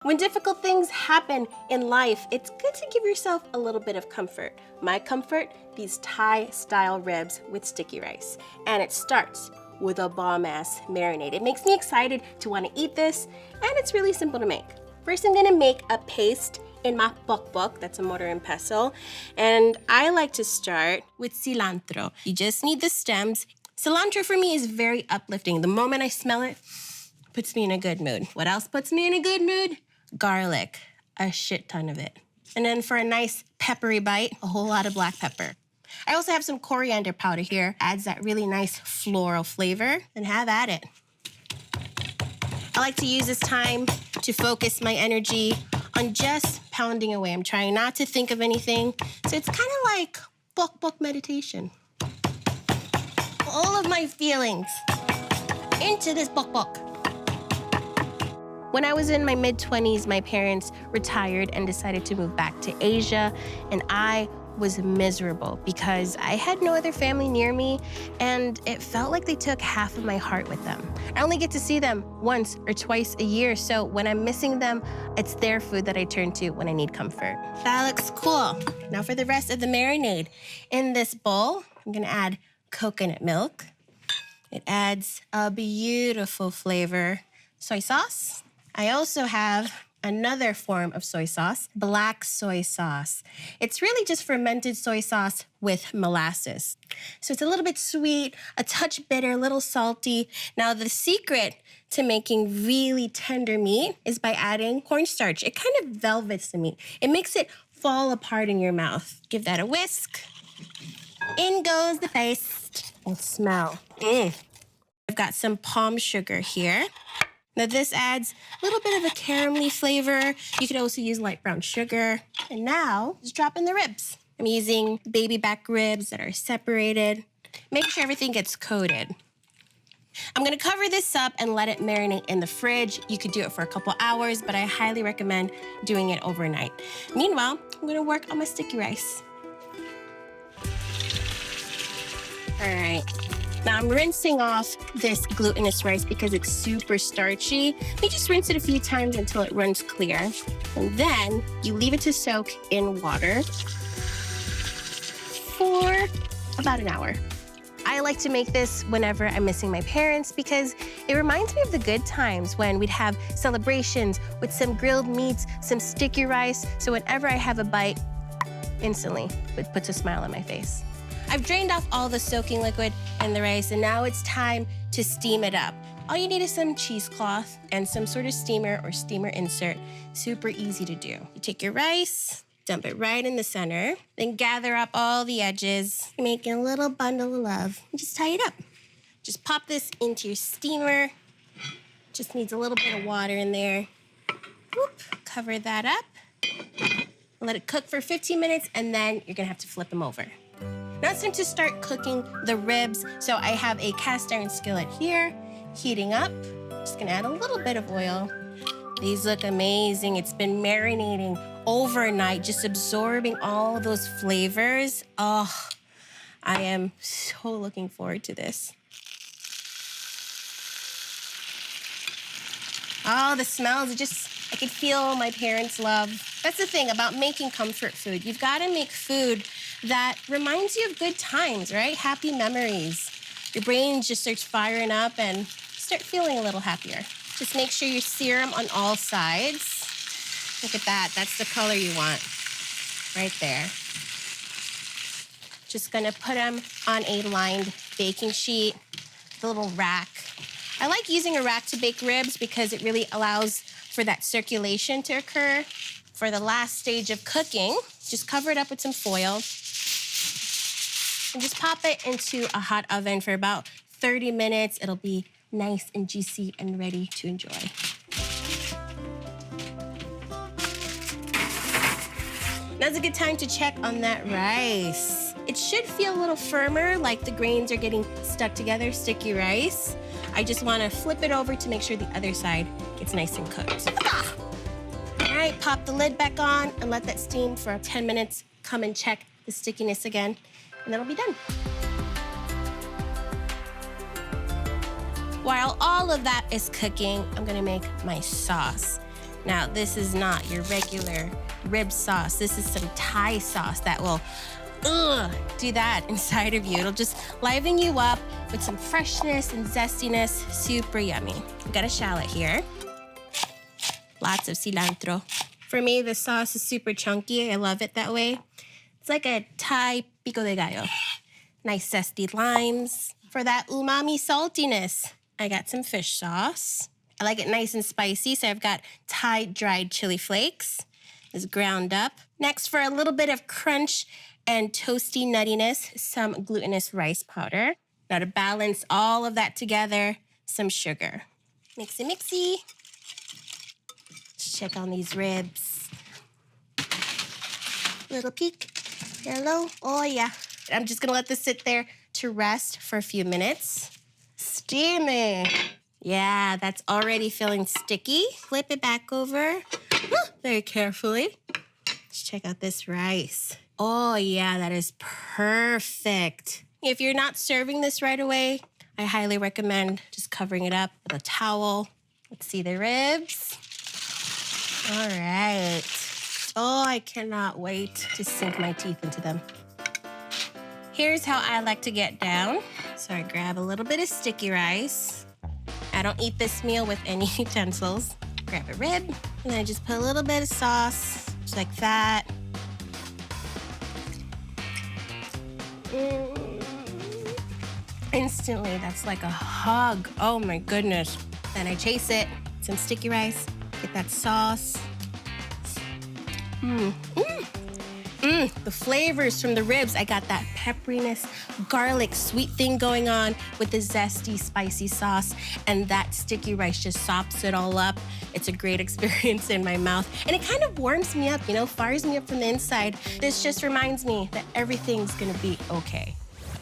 When difficult things happen in life, it's good to give yourself a little bit of comfort. My comfort, these Thai-style ribs with sticky rice. And it starts with a bomb-ass marinade. It makes me excited to want to eat this, and it's really simple to make. First, I'm gonna make a paste in my bok, that's a mortar and pestle. And I like to start with cilantro. You just need the stems. Cilantro for me is very uplifting. The moment I smell it, puts me in a good mood. What else puts me in a good mood? Garlic, a shit ton of it. And then for a nice peppery bite, a whole lot of black pepper. I also have some coriander powder here. Adds that really nice floral flavor, and have at it. I like to use this time to focus my energy on just pounding away. I'm trying not to think of anything. So it's kind of like bok meditation. All of my feelings into this bok. When I was in my mid-20s, my parents retired and decided to move back to Asia, and I was miserable because I had no other family near me, and it felt like they took half of my heart with them. I only get to see them once or twice a year, so when I'm missing them, it's their food that I turn to when I need comfort. That looks cool. Now for the rest of the marinade. In this bowl, I'm gonna add coconut milk. It adds a beautiful flavor. Soy sauce. I also have another form of soy sauce, black soy sauce. It's really just fermented soy sauce with molasses. So it's a little bit sweet, a touch bitter, a little salty. Now the secret to making really tender meat is by adding cornstarch. It kind of velvets the meat. It makes it fall apart in your mouth. Give that a whisk. In goes the paste. And smell. I've got some palm sugar here. Now this adds a little bit of a caramelly flavor. You could also use light brown sugar. And now, just drop in the ribs. I'm using baby back ribs that are separated. Make sure everything gets coated. I'm gonna cover this up and let it marinate in the fridge. You could do it for a couple hours, but I highly recommend doing it overnight. Meanwhile, I'm gonna work on my sticky rice. All right. Now I'm rinsing off this glutinous rice because it's super starchy. You just rinse it a few times until it runs clear. And then you leave it to soak in water for about an hour. I like to make this whenever I'm missing my parents because it reminds me of the good times when we'd have celebrations with some grilled meats, some sticky rice. So whenever I have a bite, instantly it puts a smile on my face. I've drained off all the soaking liquid in the rice, and now it's time to steam it up. All you need is some cheesecloth and some sort of steamer or steamer insert. Super easy to do. You take your rice, dump it right in the center, then gather up all the edges, making a little bundle of love, and just tie it up. Just pop this into your steamer. Just needs a little bit of water in there. Whoop, cover that up. Let it cook for 15 minutes, and then you're gonna have to flip them over. Now it's time to start cooking the ribs. So I have a cast iron skillet here, heating up. Just gonna add a little bit of oil. These look amazing. It's been marinating overnight, just absorbing all those flavors. Oh, I am so looking forward to this. Oh, the smells, I could feel my parents' love. That's the thing about making comfort food. You've gotta make food that reminds you of good times, right? Happy memories. Your brain just starts firing up and start feeling a little happier. Just make sure you sear them on all sides. Look at that, that's the color you want, right there. Just gonna put them on a lined baking sheet, the little rack. I like using a rack to bake ribs because it really allows for that circulation to occur. For the last stage of cooking, just cover it up with some foil and just pop it into a hot oven for about 30 minutes. It'll be nice and juicy and ready to enjoy. Now's a good time to check on that rice. It should feel a little firmer, like the grains are getting stuck together, sticky rice. I just wanna flip it over to make sure the other side gets nice and cooked. All right, pop the lid back on and let that steam for 10 minutes. Come and check the stickiness again, and that'll be done. While all of that is cooking, I'm gonna make my sauce. Now, this is not your regular rib sauce. This is some Thai sauce that will do that inside of you. It'll just liven you up with some freshness and zestiness. Super yummy. I've got a shallot here. Lots of cilantro. For me, the sauce is super chunky. I love it that way. It's like a Thai pico de gallo. Nice zesty limes. For that umami saltiness, I got some fish sauce. I like it nice and spicy, so I've got Thai dried chili flakes. It's ground up. Next, for a little bit of crunch and toasty nuttiness, some glutinous rice powder. Now to balance all of that together, some sugar. Mixy, mixy. Let's check on these ribs. Little peek. Hello. Oh, yeah. I'm just gonna let this sit there to rest for a few minutes. Steamy. Yeah, that's already feeling sticky. Flip it back over very carefully. Let's check out this rice. Oh, yeah, that is perfect. If you're not serving this right away, I highly recommend just covering it up with a towel. Let's see the ribs. All right. Oh, I cannot wait to sink my teeth into them. Here's how I like to get down. So I grab a little bit of sticky rice. I don't eat this meal with any utensils. Grab a rib, and I just put a little bit of sauce, just like that. Instantly, that's like a hug. Oh my goodness. Then I chase it, some sticky rice, get that sauce. The flavors from the ribs. I got that pepperiness, garlic, sweet thing going on with the zesty, spicy sauce, and that sticky rice just sops it all up. It's a great experience in my mouth, and it kind of warms me up, fires me up from the inside. This just reminds me that everything's gonna be okay.